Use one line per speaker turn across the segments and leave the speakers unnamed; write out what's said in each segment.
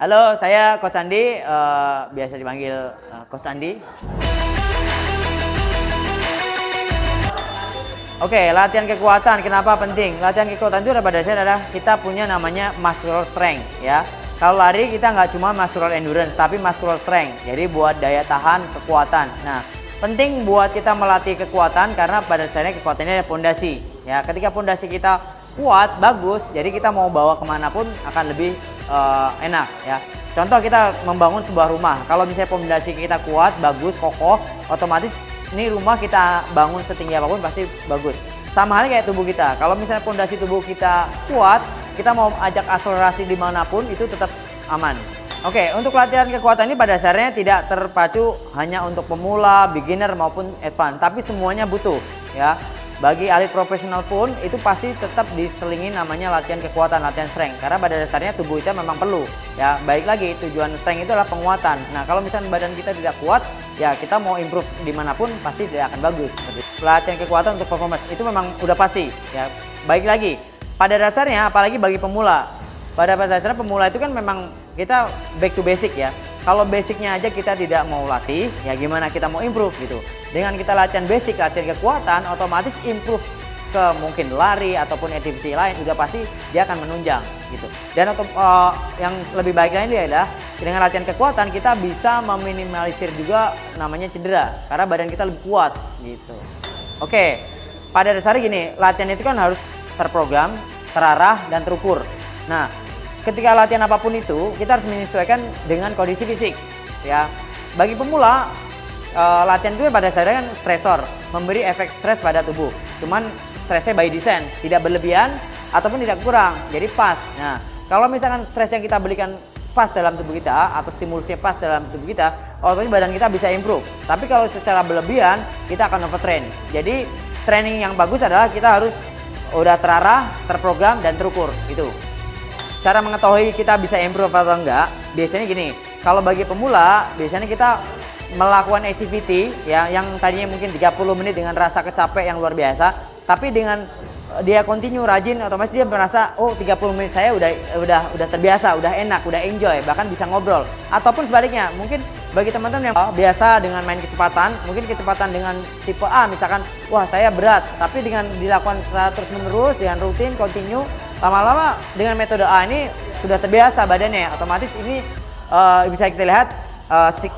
Halo, saya Coach Andi, biasa dipanggil Coach Andi. Oke, latihan kekuatan kenapa penting? Latihan kekuatan itu pada dasarnya adalah kita punya namanya muscular strength ya. Kalau lari kita nggak cuma muscular endurance tapi muscular strength. Jadi buat daya tahan, kekuatan. Nah, penting buat kita melatih kekuatan karena pada dasarnya kekuatannya ada pondasi. Ya, ketika pondasi kita kuat, bagus, jadi kita mau bawa kemanapun akan lebih enak ya. Contoh kita membangun sebuah rumah. Kalau misalnya pondasi kita kuat, bagus, kokoh, otomatis ini rumah kita bangun setinggi apapun pasti bagus. Sama halnya kayak tubuh kita. Kalau misalnya pondasi tubuh kita kuat, kita mau ajak akselerasi dimanapun itu tetap aman. Oke, untuk latihan kekuatan ini pada dasarnya tidak terpacu hanya untuk pemula, beginner maupun advance, tapi semuanya butuh ya. Bagi atlet profesional pun itu pasti tetap diselingin namanya latihan kekuatan, latihan strength. Karena pada dasarnya tubuh kita memang perlu ya. Baik lagi tujuan strength itu adalah penguatan. Nah kalau misalnya badan kita tidak kuat ya kita mau improve dimanapun pasti tidak akan bagus. Latihan kekuatan untuk performance itu memang udah pasti ya. Baik lagi pada dasarnya apalagi bagi pemula. Pada dasarnya pemula itu kan memang kita back to basic ya. Kalau basicnya aja kita tidak mau latih, ya gimana kita mau improve gitu. Dengan kita latihan basic, latihan kekuatan, otomatis improve ke mungkin lari ataupun activity lain, udah pasti dia akan menunjang gitu. Dan yang lebih baik lagi adalah dengan latihan kekuatan kita bisa meminimalisir juga namanya cedera, karena badan kita lebih kuat gitu. Oke, pada dasarnya gini, latihan itu kan harus terprogram, terarah, dan terukur. Nah, ketika latihan apapun itu kita harus menyesuaikan dengan kondisi fisik ya. Bagi pemula latihan itu pada dasarnya kan stresor, memberi efek stres pada tubuh. Cuman stresnya by design, tidak berlebihan ataupun tidak kurang, jadi pas. Nah kalau misalkan stres yang kita berikan pas dalam tubuh kita atau stimulusnya pas dalam tubuh kita, otomatis badan kita bisa improve. Tapi kalau secara berlebihan kita akan overtrain. Jadi training yang bagus adalah kita harus udah terarah, terprogram, dan terukur gitu. Cara mengetahui kita bisa improve atau enggak, biasanya gini, kalau bagi pemula, biasanya kita melakukan activity ya, yang tadinya mungkin 30 menit dengan rasa kecapek yang luar biasa, tapi dengan dia continue rajin, otomatis dia merasa, oh 30 menit saya udah terbiasa, udah enak, udah enjoy, bahkan bisa ngobrol. Ataupun sebaliknya, mungkin bagi teman-teman yang biasa dengan main kecepatan, mungkin kecepatan dengan tipe A misalkan, wah saya berat, tapi dengan dilakukan secara terus-menerus, dengan rutin, continue, lama-lama dengan metode A ini sudah terbiasa badannya, otomatis ini bisa kita lihat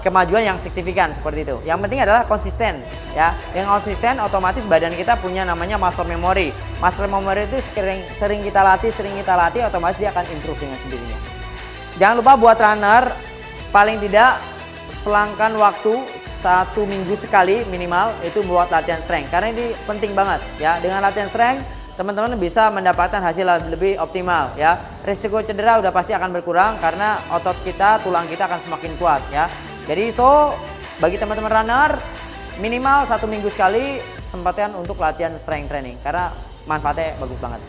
kemajuan yang signifikan seperti itu. Yang penting adalah konsisten ya. Yang konsisten otomatis badan kita punya namanya muscle memory. Muscle memory itu sering kita latih, otomatis dia akan improve dengan sendirinya. Jangan lupa buat runner, paling tidak selangkan waktu 1 minggu sekali minimal itu buat latihan strength. Karena ini penting banget ya. Dengan latihan strength teman-teman bisa mendapatkan hasil lebih optimal ya. Risiko cedera udah pasti akan berkurang karena otot kita, tulang kita akan semakin kuat ya. Jadi bagi teman-teman runner minimal 1 minggu sekali sempatkan untuk latihan strength training karena manfaatnya bagus banget.